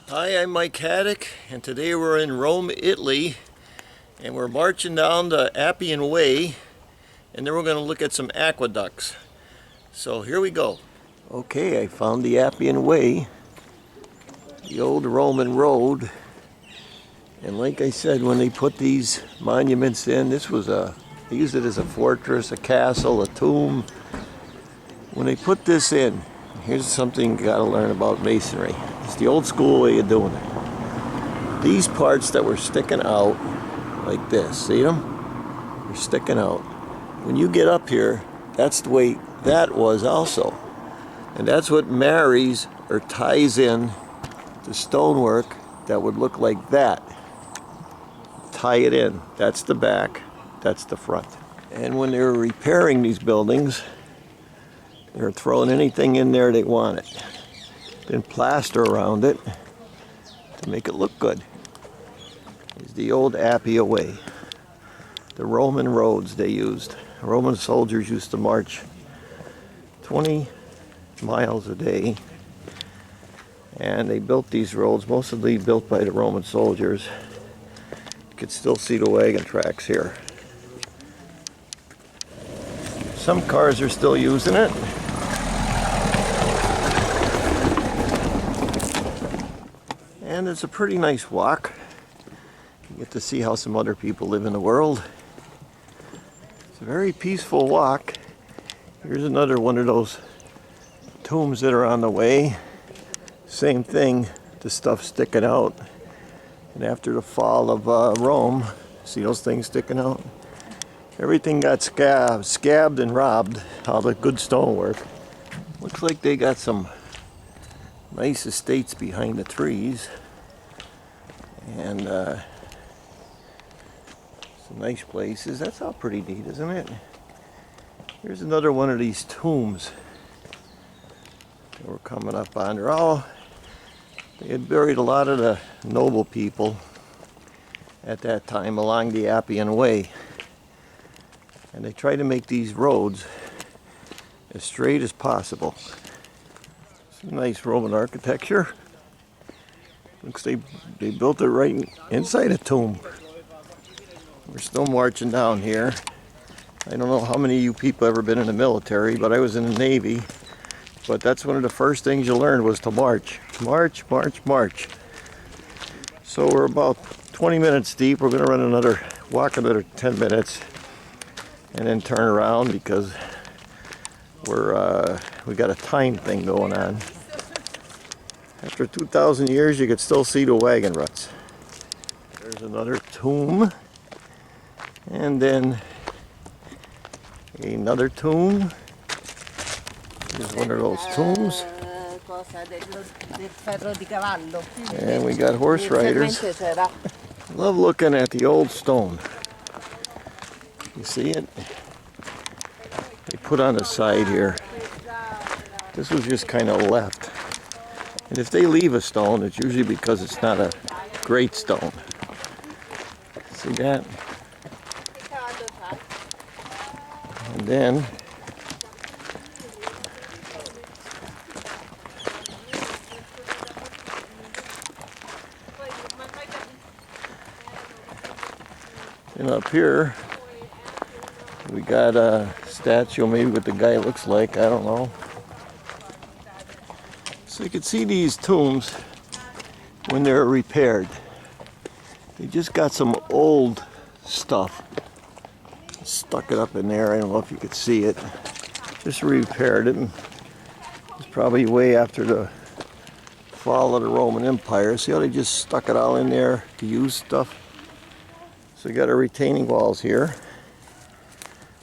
Hi, I'm Mike Haduck, and today we're in Rome, Italy, and we're marching down the Appian Way, and then we're going to look at some aqueducts. So here we go. Okay, I found the Appian Way, the old Roman road, and like I said, when they put these monuments in, they used it as a fortress, a castle, a tomb. When they put this in, here's something you got to learn about masonry. It's the old school way of doing it. These parts that were sticking out like this, see them? They're sticking out. When you get up here, that's the way that was also. And that's what marries or ties in the stonework that would look like that. Tie it in. That's the back, that's the front. And when they were repairing these buildings, they were throwing anything in there they wanted. Then plaster around it to make it look good. It's the old Appia way. The Roman roads they used. Roman soldiers used to march 20 miles a day, and they built these roads, mostly built by the Roman soldiers. You can still see the wagon tracks here. Some cars are still using it. And it's a pretty nice walk. You get to see how some other people live in the world. It's a very peaceful walk. Here's another one of those tombs that are on the way. Same thing, the stuff sticking out. And after the fall of Rome, see those things sticking out? Everything got scabbed and robbed, all the good stonework. Looks like they got some nice estates behind the trees. And some nice places. That's all pretty neat, isn't it? Here's another one of these tombs that we're coming up on. They had buried a lot of the noble people at that time along the Appian Way. And they tried to make these roads as straight as possible. Some nice Roman architecture. Looks they built it right inside a tomb. We're still marching down here. I don't know how many of you people ever been in the military, but I was in the Navy. But that's one of the first things you learned was to march. March, march, march. So we're about 20 minutes deep. We're going to walk another 10 minutes and then turn around because we got a time thing going on. After 2,000 years, you could still see the wagon ruts. There's another tomb. And then another tomb. Here's one of those tombs. And we got horse riders. Love looking at the old stone. You see it? They put on the side here. This was just kind of left. And if they leave a stone, it's usually because it's not a great stone. See that? And then up here we got a statue, maybe what the guy looks like, I don't know. So you can see these tombs when they're repaired. They just got some old stuff, stuck it up in there. I don't know if you could see it. Just repaired it. It's probably way after the fall of the Roman Empire. See how they just stuck it all in there to use stuff? So you got our retaining walls here.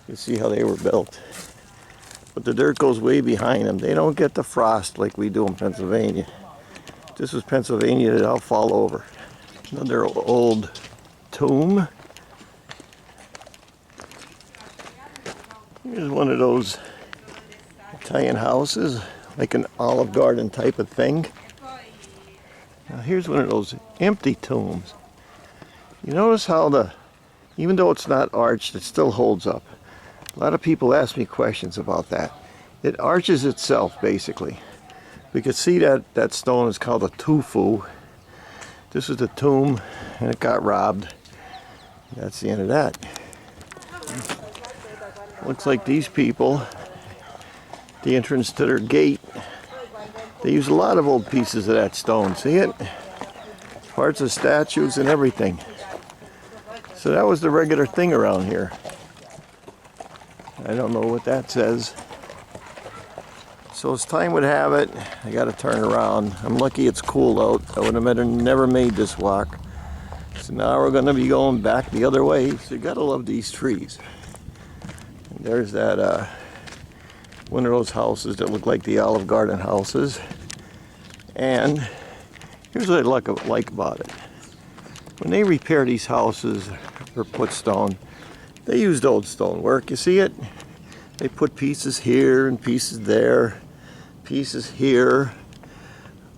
You can see how they were built. But the dirt goes way behind them. They don't get the frost like we do in Pennsylvania. If this was Pennsylvania, it'd all fall over. Another old tomb. Here's one of those Italian houses, like an Olive Garden type of thing. Now here's one of those empty tombs. You notice how even though it's not arched, it still holds up. A lot of people ask me questions about that. It arches itself, basically. We can see that stone is called a tufu, This is the tomb, and it got robbed. That's the end of that. Looks like these people, the entrance to their gate, they use a lot of old pieces of that stone. See it? Parts of statues and everything. So that was the regular thing around here. I don't know what that says. So as time would have it, I got to turn around. I'm lucky it's cool out. I would have never made this walk. So now we're going to be going back the other way. So you got to love these trees. And there's that one of those houses that look like the Olive Garden houses. And here's what I like about it. When they repair these houses or put stone, they used old stonework. You see it? They put pieces here and pieces there, pieces here.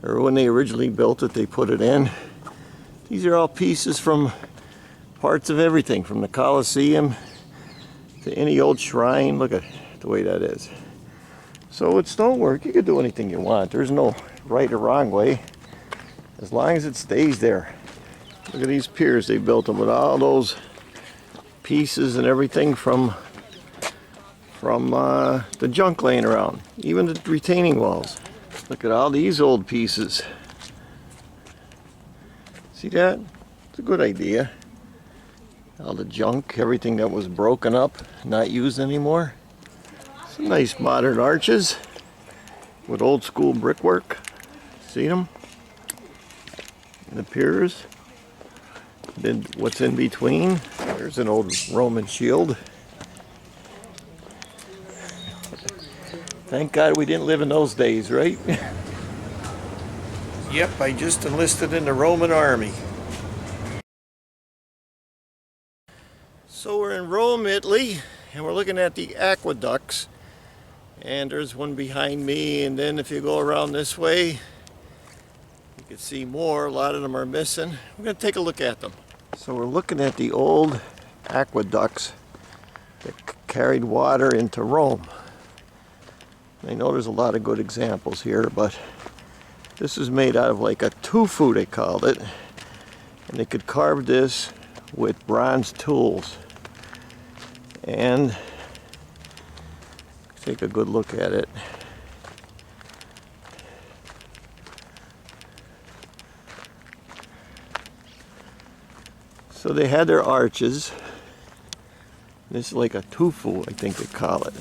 Or when they originally built it, they put it in. These are all pieces from parts of everything, from the Colosseum to any old shrine. Look at the way that is. So with stonework, you can do anything you want. There's no right or wrong way, as long as it stays there. Look at these piers. They built them with all those pieces and everything from the junk laying around, even the retaining walls. Look at all these old pieces. See that? It's a good idea. All the junk, everything that was broken up, not used anymore. Some nice modern arches with old school brickwork. See them? And the piers. Then what's in between? There's an old Roman shield. Thank God we didn't live in those days, right? Yep, I just enlisted in the Roman army. So we're in Rome, Italy, and we're looking at the aqueducts. And there's one behind me, and then if you go around this way, you can see more. A lot of them are missing. We're going to take a look at them. So we're looking at the old aqueducts that carried water into Rome. I know there's a lot of good examples here, but this is made out of like a tufu, they called it. And they could carve this with bronze tools. And take a good look at it. So they had their arches. This is like a tufu, I think they call it.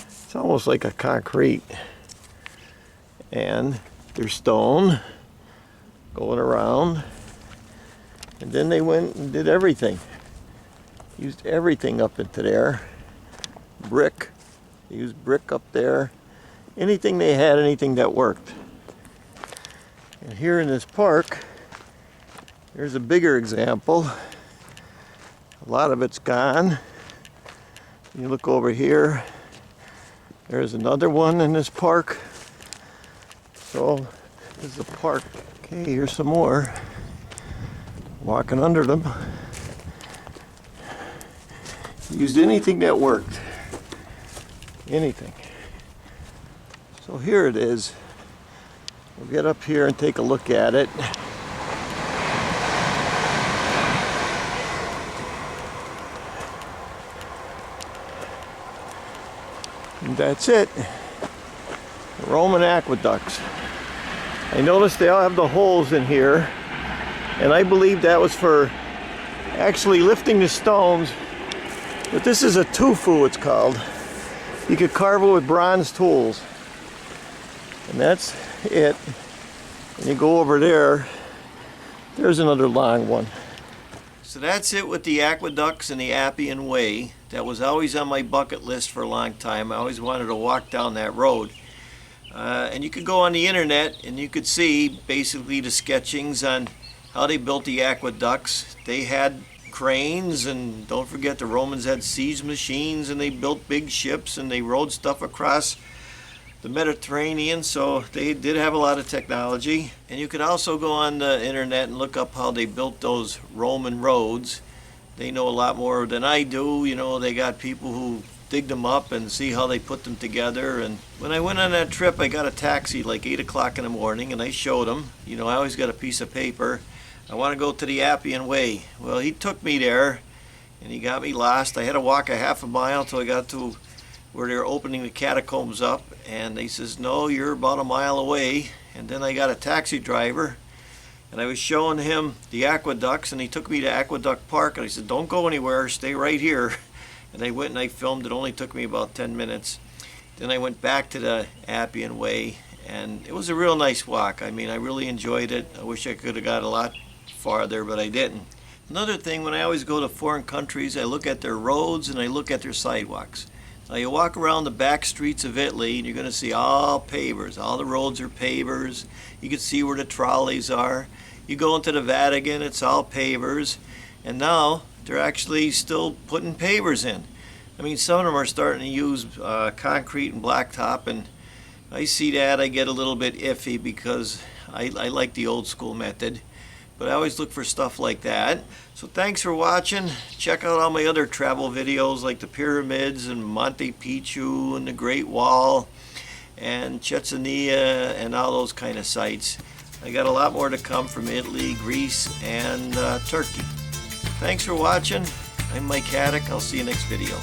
It's almost like a concrete. And there's stone going around. And then they went and did everything. Used everything up into there. Brick. They used brick up there. Anything they had, anything that worked. And here in this park, there's a bigger example. A lot of it's gone. You look over here, there's another one in this park. So this is the park. Okay, here's some more. Walking under them. Used anything that worked. Anything. So here it is. We'll get up here and take a look at it. And that's it. The Roman aqueducts. I noticed they all have the holes in here, and I believe that was for actually lifting the stones. But this is a tufu, it's called. You could carve it with bronze tools. And that's it. And you go over there, there's another long one. So that's it with the aqueducts and the Appian Way. That was always on my bucket list for a long time. I always wanted to walk down that road. And you could go on the internet and you could see basically the sketchings on how they built the aqueducts. They had cranes, and don't forget the Romans had siege machines, and they built big ships and they rode stuff across the Mediterranean, so they did have a lot of technology. And you could also go on the internet and look up how they built those Roman roads. They know a lot more than I do. You know, they got people who dig them up and see how they put them together. And when I went on that trip, I got a taxi like 8 o'clock in the morning, and I showed them. You know, I always got a piece of paper. I want to go to the Appian Way. Well, he took me there and he got me lost. I had to walk a half a mile till I got to where they were opening the catacombs up, and he says, no, you're about a mile away. And then I got a taxi driver and I was showing him the aqueducts, and he took me to Aqueduct Park, and I said, don't go anywhere, stay right here. And I went and I filmed. It only took me about 10 minutes. Then I went back to the Appian Way, and it was a real nice walk. I mean, I really enjoyed it. I wish I could have got a lot farther, but I didn't. Another thing, when I always go to foreign countries, I look at their roads and I look at their sidewalks. Now you walk around the back streets of Italy and you're going to see all pavers. All the roads are pavers. You can see where the trolleys are. You go into the Vatican, it's all pavers. And now they're actually still putting pavers in. I mean, some of them are starting to use concrete and blacktop, and I see that. I get a little bit iffy because I like the old school method. But I always look for stuff like that. So thanks for watching. Check out all my other travel videos like the pyramids and Monte Picchu and the Great Wall and Chechnya and all those kind of sites. I got a lot more to come from Italy, Greece, and Turkey. Thanks for watching. I'm Mike Haduck. I'll see you next video.